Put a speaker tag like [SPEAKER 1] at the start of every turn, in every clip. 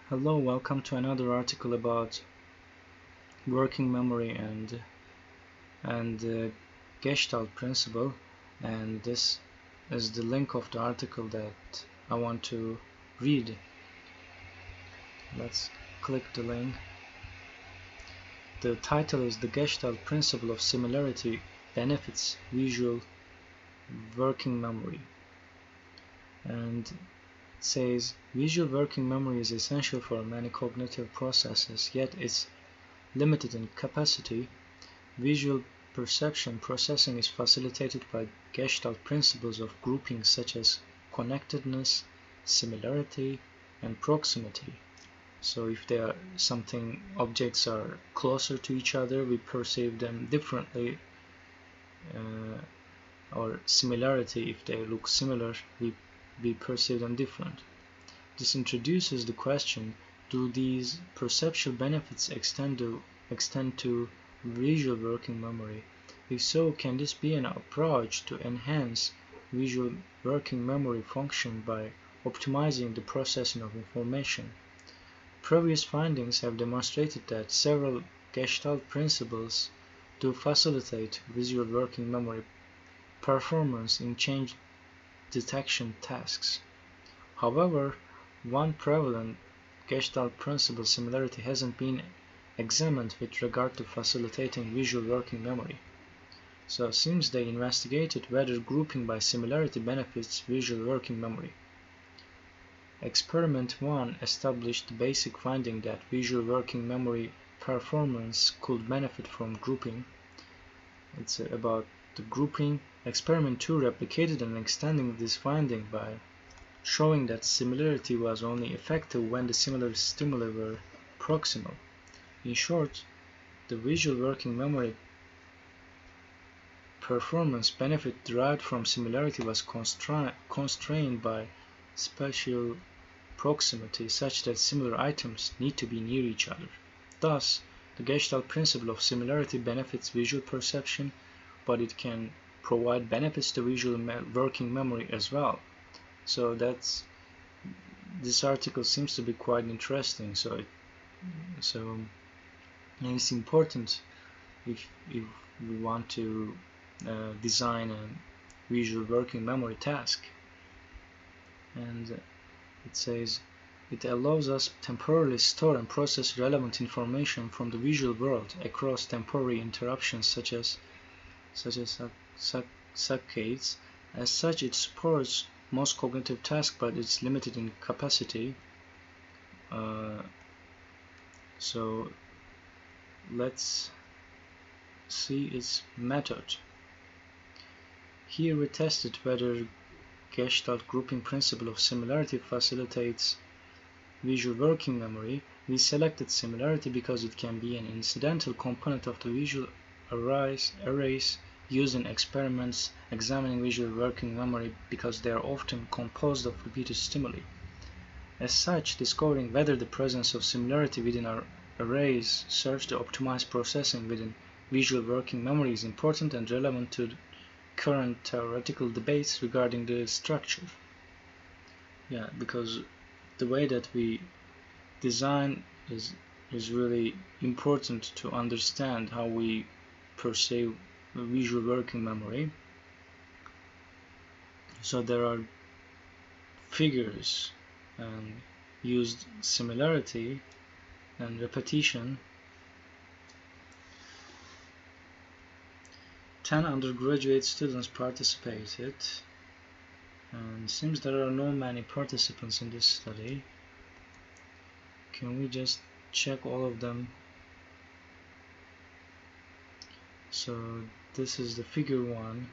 [SPEAKER 1] Hello, welcome to another article about working memory and the Gestalt principle, and this is the link of the article that I want to read. Let's click the link. The title is The Gestalt Principle of Similarity Benefits Visual Working Memory, and it says visual working memory is essential for many cognitive processes, yet it's limited in capacity. Visual perception processing is facilitated by Gestalt principles of grouping such as connectedness, similarity, and proximity. So if objects are closer to each other, we perceive them differently, or similarity, if they look similar, we perceive them different. This introduces the question, do these perceptual benefits extend to visual working memory? If so, can this be an approach to enhance visual working memory function by optimizing the processing of information? Previous findings have demonstrated that several Gestalt principles do facilitate visual working memory performance in change detection tasks. However, one prevalent Gestalt principle similarity hasn't been examined with regard to facilitating visual working memory. So since they investigated whether grouping by similarity benefits visual working memory. Experiment 1 established the basic finding that visual working memory performance could benefit from grouping. It's about the grouping. Experiment 2 replicated and extended this finding by showing that similarity was only effective when the similar stimuli were proximal. In short, the visual working memory performance benefit derived from similarity was constrained by spatial proximity, such that similar items need to be near each other. Thus, the Gestalt principle of similarity benefits visual perception, but it can provide benefits to visual working memory as well. So this article seems to be quite interesting. So it's important if we want to design a visual working memory task. And it says it allows us temporarily store and process relevant information from the visual world across temporary interruptions such as saccades. As such, it supports most cognitive tasks, but it's limited in capacity. So let's see its method. Here we tested whether Gestalt grouping principle of similarity facilitates visual working memory. We selected similarity because it can be an incidental component of the visual arrays used in experiments examining visual working memory because they are often composed of repeated stimuli. As such, discovering whether the presence of similarity within our arrays serves to optimize processing within visual working memory is important and relevant to current theoretical debates regarding the structure. Yeah, because the way that we design is really important to understand how we perceive visual working memory. So there are figures and used similarity and repetition. 10 undergraduate students participated, and seems there are not many participants in this study. Can we just check all of them? So this is the figure 1.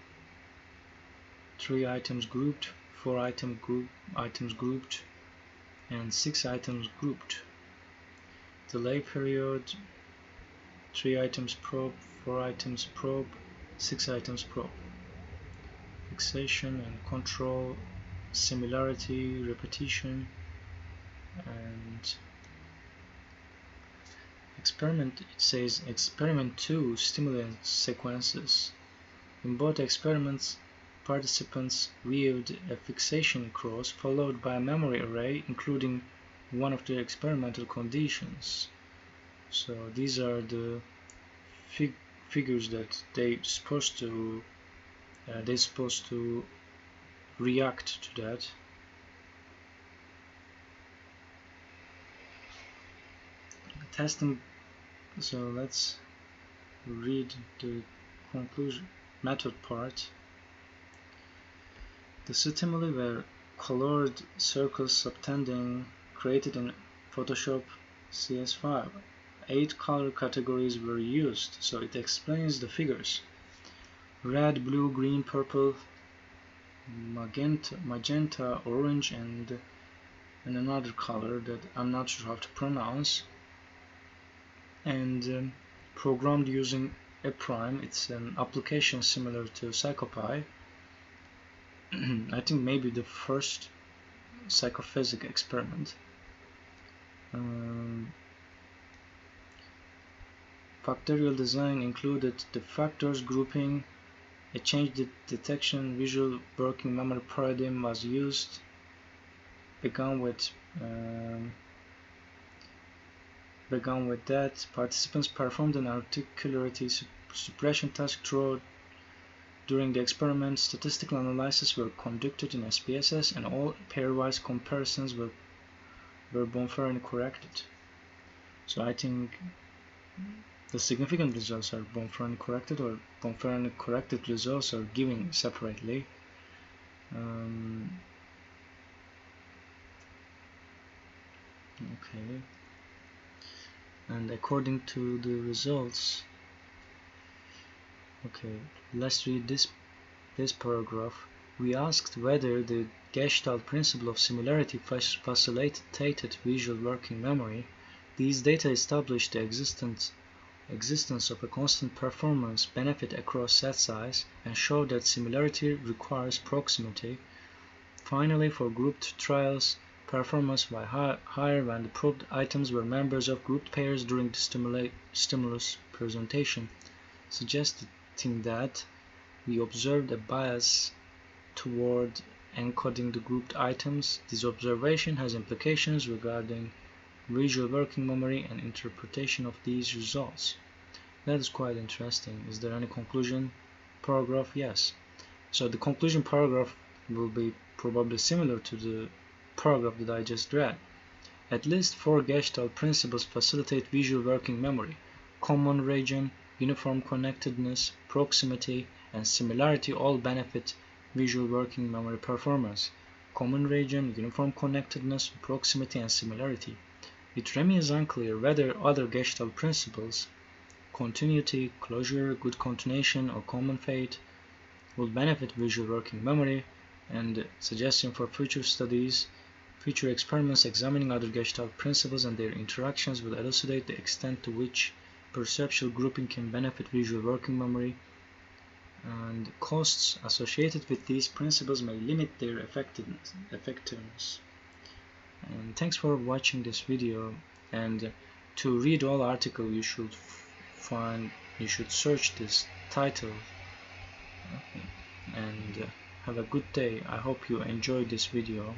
[SPEAKER 1] 3 items grouped, 4 items grouped, and 6 items grouped. Delay period, 3 items probe, 4 items probe, 6 items probe. Fixation and control, similarity, repetition, and experiment. It says experiment 2, stimulant sequences. In both experiments, participants viewed a fixation cross followed by a memory array including one of the experimental conditions. So these are the figures that they're supposed to react to that. Testing. So let's read the conclusion method part. The stimuli were colored circles subtending created in Photoshop CS5. 8 color categories were used, so it explains the figures. Red, blue, green, purple, magenta, orange, and another color that I'm not sure how to pronounce. And programmed using a prime. It's an application similar to PsychoPy. I think maybe the first psychophysics experiment. Factorial design included the factors grouping, a change detection visual working memory paradigm was used, began with that. Participants performed an articularity suppression task during the experiment. Statistical analysis were conducted in SPSS, and all pairwise comparisons were Bonferroni corrected. So I think the significant results are Bonferroni corrected, or Bonferroni corrected results are given separately. Okay. And according to the results, okay, let's read this paragraph. We asked whether the Gestalt principle of similarity facilitated visual working memory. These data established the existence of a constant performance benefit across set size and showed that similarity requires proximity. Finally, for grouped trials, performance was higher when the probed items were members of grouped pairs during the stimulus presentation, suggesting that we observed a bias toward encoding the grouped items. This observation has implications regarding visual working memory and interpretation of these results. That is quite interesting. Is there any conclusion paragraph? Yes. So the conclusion paragraph will be probably similar to the paragraph that I just read. At least 4 Gestalt principles facilitate visual working memory: common region, uniform connectedness, proximity, and similarity all benefit visual working memory performance. Common region, uniform connectedness, proximity, and similarity. It remains unclear whether other Gestalt principles, continuity, closure, good continuation, or common fate, will benefit visual working memory, and suggestion for future studies. Future experiments examining other Gestalt principles and their interactions will elucidate the extent to which perceptual grouping can benefit visual working memory, and costs associated with these principles may limit their effectiveness. And thanks for watching this video, and to read all article you should search this title. And have a good day. I hope you enjoyed this video.